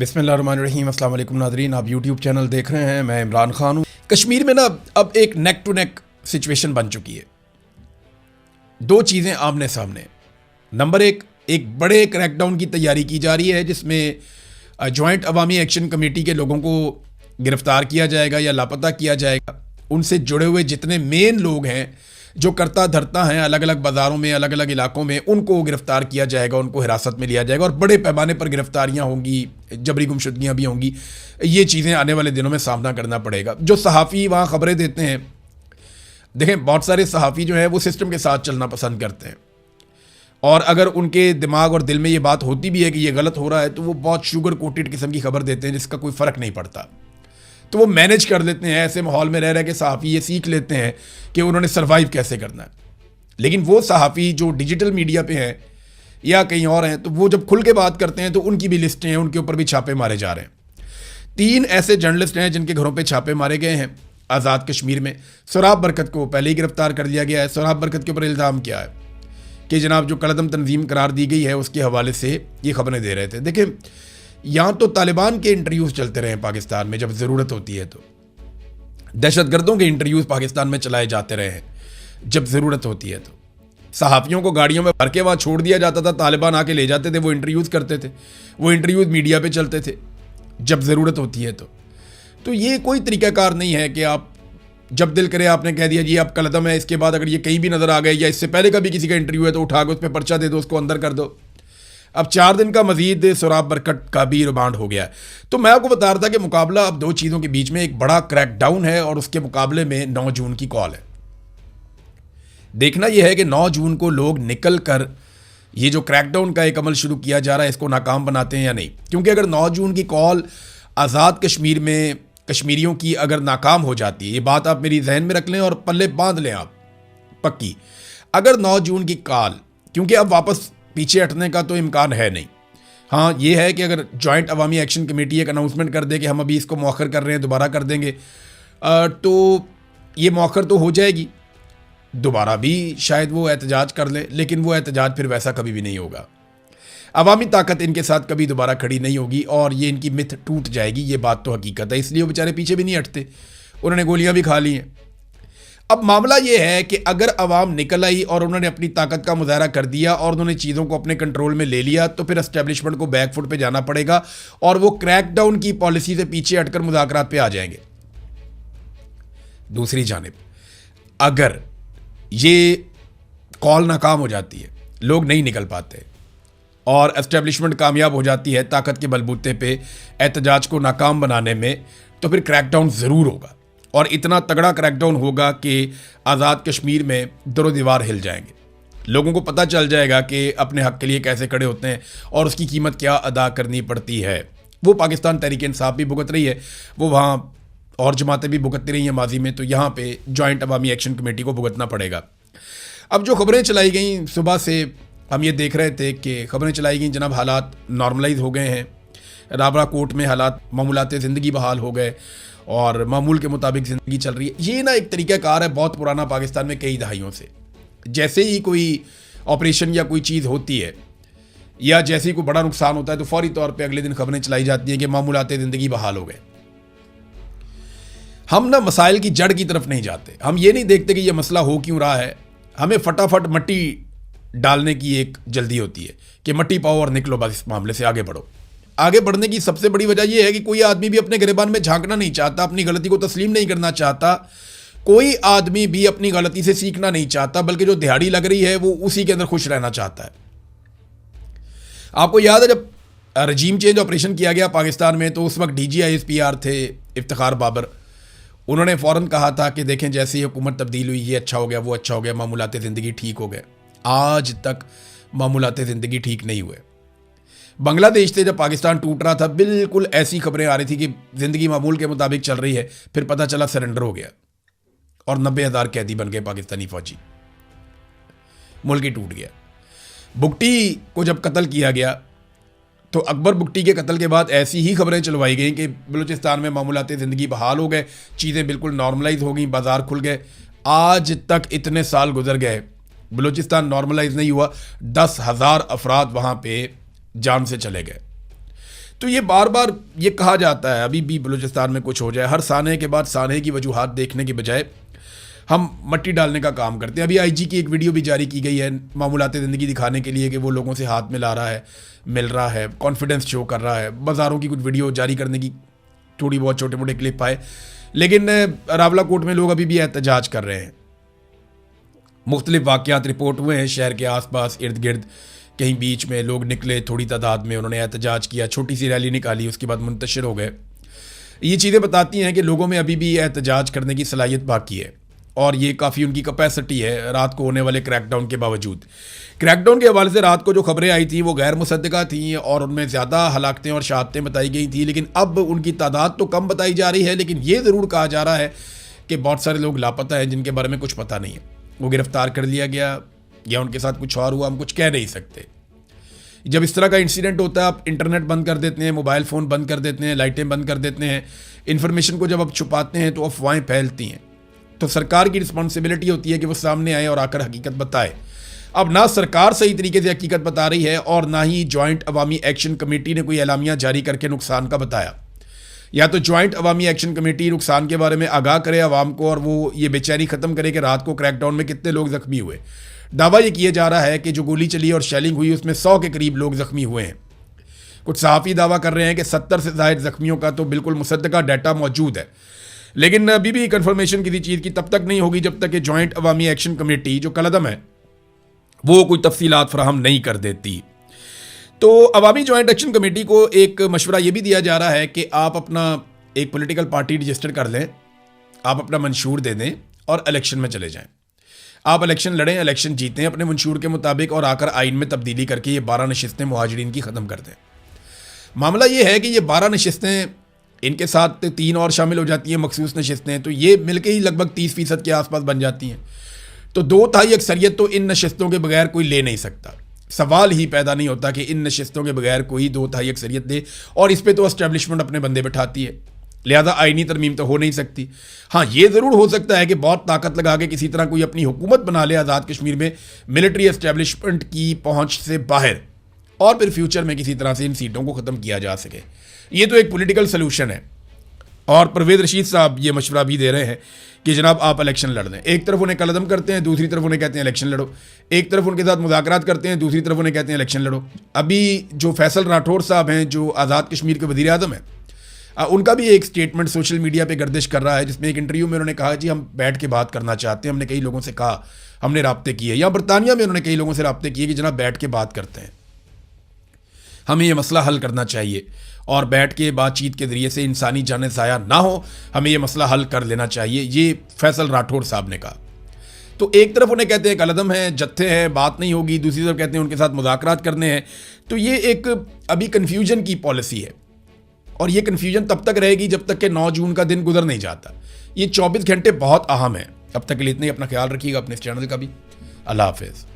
बिस्मिल्लाहिर्रहमानिर्रहीम। अस्सलाम वालेकुम नाज़रीन, आप यूट्यूब चैनल देख रहे हैं। मैं इमरान खान हूँ। कश्मीर में ना अब एक नेक टू नेक सिचुएशन बन चुकी है। दो चीज़ें आमने सामने। नंबर एक बड़े क्रैकडाउन की तैयारी की जा रही है जिसमें जॉइंट अवामी एक्शन कमेटी के लोगों को गिरफ्तार किया जाएगा या लापता किया जाएगा। उनसे जुड़े हुए जितने मेन लोग हैं जो करता धरता हैं अलग अलग बाज़ारों में, अलग अलग इलाकों में, उनको गिरफ्तार किया जाएगा, उनको हिरासत में लिया जाएगा और बड़े पैमाने पर गिरफ्तारियां होंगी, जबरी गुमशुदगियां भी होंगी। ये चीज़ें आने वाले दिनों में सामना करना पड़ेगा। जो सहाफ़ी वहाँ ख़बरें देते हैं, देखें बहुत सारे सहाफ़ी जो हैं वो सिस्टम के साथ चलना पसंद करते हैं और अगर उनके दिमाग और दिल में ये बात होती भी है कि ये गलत हो रहा है तो वो बहुत शुगर कोटेड किस्म की खबर देते हैं जिसका कोई फ़र्क नहीं पड़ता। तो वो मैनेज कर लेते हैं। ऐसे माहौल में रह के सहाफ़ी ये सीख लेते हैं कि उन्होंने सर्वाइव कैसे करना है। लेकिन वो सहाफ़ी जो डिजिटल मीडिया पे हैं या कहीं और हैं, तो वो जब खुल के बात करते हैं तो उनकी भी लिस्टें हैं, उनके ऊपर भी छापे मारे जा रहे हैं। 3 ऐसे जर्नलिस्ट हैं जिनके घरों पे छापे मारे गए हैं आज़ाद कश्मीर में। सोराब बरकत को पहले ही गिरफ्तार कर लिया गया है। सोराब बरकत के ऊपर इल्ज़ाम क्या है कि जनाब जो कलदम तंजीम करार दी गई है उसके हवाले से ये खबरें दे रहे थे। देखें, यहाँ तो तालिबान के इंटरव्यूज़ चलते रहे पाकिस्तान में जब ज़रूरत होती है, तो दहशतगर्दों के इंटरव्यूज़ पाकिस्तान में चलाए जाते रहे हैं जब ज़रूरत होती है। तो सहाफ़ियों को गाड़ियों में भर के वहाँ छोड़ दिया जाता था, तालिबान आके ले जाते थे, वो इंटरव्यूज़ करते थे, वो इंटरव्यूज़ मीडिया पे चलते थे जब ज़रूरत होती है। तो ये कोई तरीक़ाकार नहीं है कि आप जब दिल करे आपने कह दिया जी आप कलदम है, इसके बाद अगर ये कहीं भी नज़र आ गए या इससे पहले का भी किसी का इंटरव्यू है तो उठा के उस पर पर्चा दे दो, उसको अंदर कर दो। अब 4 दिन का मजीद सोराब बरकत का भी रिमांड हो गया है। तो मैं आपको बता रहा था कि मुकाबला अब 2 चीज़ों के बीच में, एक बड़ा क्रैकडाउन है और उसके मुकाबले में 9 जून की कॉल है। देखना यह है कि 9 जून को लोग निकल कर ये जो क्रैकडाउन का एक अमल शुरू किया जा रहा है इसको नाकाम बनाते हैं या नहीं। क्योंकि अगर 9 जून की कॉल आज़ाद कश्मीर में कश्मीरियों की अगर नाकाम हो जाती है, ये बात आप मेरी जहन में रख लें और पल्ले बांध लें आप पक्की। अगर 9 जून की कॉल, क्योंकि अब वापस पीछे हटने का तो इम्कान है नहीं। हाँ, ये है कि अगर जॉइंट अवामी एक्शन कमेटी एक अनाउंसमेंट कर दे कि हम अभी इसको मौखर कर रहे हैं, दोबारा कर देंगे, तो ये मौखर तो हो जाएगी, दोबारा भी शायद वो एहतजाज कर ले, लेकिन वो एहतजाज फिर वैसा कभी भी नहीं होगा। अवामी ताकत इनके साथ कभी दोबारा खड़ी नहीं होगी और ये इनकी मिथ टूट जाएगी। ये बात तो हकीकत है, इसलिए वो बेचारे पीछे भी नहीं हटते, उन्होंने गोलियां भी खा ली हैं। अब मामला ये है कि अगर अवाम निकल आई और उन्होंने अपनी ताकत का मुजाहरा कर दिया और उन्होंने चीज़ों को अपने कंट्रोल में ले लिया, तो फिर एस्टेब्लिशमेंट को बैकफुट पे जाना पड़ेगा और वो क्रैकडाउन की पॉलिसी से पीछे हटकर मुज़ाकरात पे आ जाएंगे। दूसरी जानिब अगर ये कॉल नाकाम हो जाती है, लोग नहीं निकल पाते और एस्टेब्लिशमेंट कामयाब हो जाती है ताकत के बलबूते पे एहतजाज को नाकाम बनाने में, तो फिर क्रैकडाउन ज़रूर होगा और इतना तगड़ा क्रैकडाउन होगा कि आज़ाद कश्मीर में दरो दीवार हिल जाएंगे। लोगों को पता चल जाएगा कि अपने हक़ के लिए कैसे खड़े होते हैं और उसकी कीमत क्या अदा करनी पड़ती है। वो पाकिस्तान तहरीक इंसाफ भी भुगत रही है, वो वहाँ और जमातें भी भुगतती रही हैं माजी में, तो यहाँ पे जॉइंट अवामी एक्शन कमेटी को भुगतना पड़ेगा। अब जो खबरें चलाई गई सुबह से, हम ये देख रहे थे कि खबरें चलाई गई जनाब हालात नॉर्मलाइज हो गए हैं, राबरा कोर्ट में हालात मामूलात ज़िंदगी बहाल हो गए और मामूल के मुताबिक ज़िंदगी चल रही है। ये ना एक तरीक़ाकार है बहुत पुराना पाकिस्तान में कई दहाइयों से। जैसे ही कोई ऑपरेशन या कोई चीज़ होती है या जैसे ही कोई बड़ा नुकसान होता है तो फौरी तौर पे अगले दिन खबरें चलाई जाती हैं कि मामूलात ज़िंदगी बहाल हो गए। हम ना मसाइल की जड़ की तरफ नहीं जाते, हम ये नहीं देखते कि ये मसला हो क्यों रहा है, हमें फटाफट मट्टी डालने की एक जल्दी होती है कि मट्टी पाओ और निकलो, बस इस मामले से आगे बढ़ो। आगे बढ़ने की सबसे बड़ी वजह यह है कि कोई आदमी भी अपने गिरबान में झांकना नहीं चाहता, अपनी गलती को तस्लीम नहीं करना चाहता, कोई आदमी भी अपनी गलती से सीखना नहीं चाहता, बल्कि जो दिहाड़ी लग रही है वो उसी के अंदर खुश रहना चाहता है। आपको याद है जब रजीम चेंज ऑपरेशन किया गया पाकिस्तान में, तो उस वक्त DGISPR थे इफ्तिखार बाबर, उन्होंने फ़ौरन कहा था कि देखें जैसे ही हुकूमत तब्दील हुई ये अच्छा हो गया, वो अच्छा हो गया, मामूलात ज़िंदगी ठीक हो गए। आज तक मामूलात ज़िंदगी ठीक नहीं हुए। बांग्लादेश से जब पाकिस्तान टूट रहा था बिल्कुल ऐसी खबरें आ रही थी कि ज़िंदगी मामूल के मुताबिक चल रही है, फिर पता चला सरेंडर हो गया और 90,000 कैदी बन गए पाकिस्तानी फ़ौजी, मुल्क ही टूट गया। बुगटी को जब कत्ल किया गया तो अकबर बुगटी के कत्ल के बाद ऐसी ही खबरें चलवाई गई कि बलूचिस्तान में मामूलात ज़िंदगी बहाल हो गए, चीज़ें बिल्कुल नॉर्मलाइज हो गई, बाज़ार खुल गए। आज तक इतने साल गुजर गए, बलूचिस्तान नॉर्मलाइज नहीं हुआ, 10,000 अफराद वहाँ पे जान से चले गए। तो ये बार बार ये कहा जाता है अभी भी बलूचिस्तान में कुछ हो जाए, हर सानहे के बाद सानहे की वजूहात देखने के बजाय हम मट्टी डालने का काम करते हैं। अभी आईजी की एक वीडियो भी जारी की गई है मामूलात ज़िंदगी दिखाने के लिए कि वो लोगों से हाथ मिला रहा है, मिल रहा है, कॉन्फिडेंस शो कर रहा है। बाज़ारों की कुछ वीडियो जारी करने की थोड़ी बहुत छोटे मोटे क्लिप आए, लेकिन रावलाकोट में लोग अभी भी एहतजाज कर रहे हैं। मुख्तलिफ वाक़यात रिपोर्ट हुए हैं शहर के आसपास इर्द गिर्द, कहीं बीच में लोग निकले थोड़ी तादाद में, उन्होंने एहतजाज किया, छोटी सी रैली निकाली, उसके बाद मुंतशिर हो गए। ये चीज़ें बताती हैं कि लोगों में अभी भी एहतजाज करने की सलाहियत बाकी है और ये काफ़ी उनकी कैपेसिटी है रात को होने वाले क्रैकडाउन के बावजूद। क्रैकडाउन के हवाले से रात को जो खबरें आई थी वो गैर मुसद्दका थी और उनमें ज़्यादा हलाकतें और शहादतें बताई गई थी, लेकिन अब उनकी तादाद तो कम बताई जा रही है, लेकिन ये ज़रूर कहा जा रहा है कि बहुत सारे लोग लापता हैं जिनके बारे में कुछ पता नहीं है। वो गिरफ्तार कर लिया गया या उनके साथ कुछ और हुआ, हम कुछ कह नहीं सकते। जब इस तरह का इंसिडेंट होता है, आप इंटरनेट बंद कर देते हैं, मोबाइल फ़ोन बंद कर देते हैं, लाइटें बंद कर देते हैं, इन्फॉर्मेशन को जब आप छुपाते हैं तो अफवाहें फैलती हैं। तो सरकार की रिस्पॉन्सिबिलिटी होती है कि वो सामने आए और आकर हकीकत बताए। अब ना सरकार सही तरीके से हकीकत बता रही है और ना ही जॉइंट अवामी एक्शन कमेटी ने कोई एलामिया जारी करके नुकसान का बताया। या तो जॉइंट अवामी एक्शन कमेटी नुकसान के बारे में आगाह करे आवाम को और वो ये बेचैनी ख़त्म करे कि रात को क्रैकडाउन में कितने लोग ज़ख्मी हुए। दावा ये किया जा रहा है कि जो गोली चली और शेलिंग हुई उसमें 100 के करीब लोग ज़ख्मी हुए हैं। कुछ सहाफ़ी दावा कर रहे हैं कि 70 से ज़ायद ज़ख्मियों का तो बिल्कुल मुसद्दका डाटा मौजूद है, लेकिन अभी भी कन्फर्मेशन किसी चीज़ की तब तक नहीं होगी जब तक कि जॉइंट अवामी एक्शन कमेटी जो कलअदम है वो कोई तफसीलात फराहम नहीं कर देती। तो अवामी जॉइंट एक्शन कमेटी को एक मशवरा ये भी दिया जा रहा है कि आप अपना एक पॉलिटिकल पार्टी रजिस्टर कर लें, आप अपना मंशूर दे दें और इलेक्शन में चले जाएं। आप इलेक्शन लड़ें, इलेक्शन जीतें अपने मंशूर के मुताबिक और आकर आइन में तब्दीली करके ये 12 नशिस्तें मुहाजिरीन की ख़त्म कर दें। मामला ये है कि ये 12 नशिस्तें, इनके साथ 3 और शामिल हो जाती हैं मखसूस नशिस्तें, तो ये मिलके ही लगभग 30% के आसपास बन जाती हैं। तो 2/3 अक्सरियत तो इन नशिस्तों के बगैर कोई ले नहीं सकता। सवाल ही पैदा नहीं होता कि इन नशिस्तों के बगैर कोई 2/3 अक्सरियत दे, और इस पर तो एस्टेब्लिशमेंट अपने बंदे बैठाती है, लिहाजा आईनी तरमीम तो हो नहीं सकती। हाँ, ये ज़रूर हो सकता है कि बहुत ताकत लगा के किसी तरह कोई अपनी हुकूमत बना ले आज़ाद कश्मीर में मिलिट्री एस्टेब्लिशमेंट की पहुँच से बाहर, और फिर फ्यूचर में किसी तरह से इन सीटों को ख़त्म किया जा सके। ये तो एक पॉलिटिकल सलूशन है। और परवेज़ रशीद साहब ये मशवरा भी दे रहे हैं कि जनाब आप इलेक्शन लड़ दें। एक तरफ उन्हें कलअदम करते हैं, दूसरी तरफ उन्हें कहते हैं इलेक्शन लड़ो। एक तरफ उनके साथ मुज़ाकरात करते हैं, दूसरी तरफ उन्हें कहते हैं इलेक्शन लड़ो। अभी जो फैसल राठौर साहब हैं जो आज़ाद कश्मीर के वज़ीर आज़म हैं, उनका भी एक स्टेटमेंट सोशल मीडिया पे गर्दिश कर रहा है, जिसमें एक इंटरव्यू में उन्होंने कहा जी हम बैठ के बात करना चाहते हैं। हमने कई लोगों से कहा, हमने राब्ते किए, या बरतानिया में उन्होंने कई लोगों से राब्ते किए कि जनाब बैठ के बात करते हैं, हमें ये मसला हल करना चाहिए और बैठ के बातचीत के ज़रिए से इंसानी जानें ज़ाया ना हो, हमें ये मसला हल कर लेना चाहिए। ये फैसल राठौर साहब ने कहा। तो एक तरफ उन्हें कहते हैं कलअदम है, जत्थे हैं, बात नहीं होगी, दूसरी तरफ कहते हैं उनके साथ मुज़ाकरात करने हैं। तो ये एक अभी कन्फ्यूजन की पॉलिसी है और ये कन्फ्यूजन तब तक रहेगी जब तक कि 9 जून का दिन गुजर नहीं जाता। ये 24 घंटे बहुत अहम है। अब तक के लिए इतना ही। अपना ख्याल रखिएगा, अपने इस चैनल का भी। अल्लाह हाफिज़।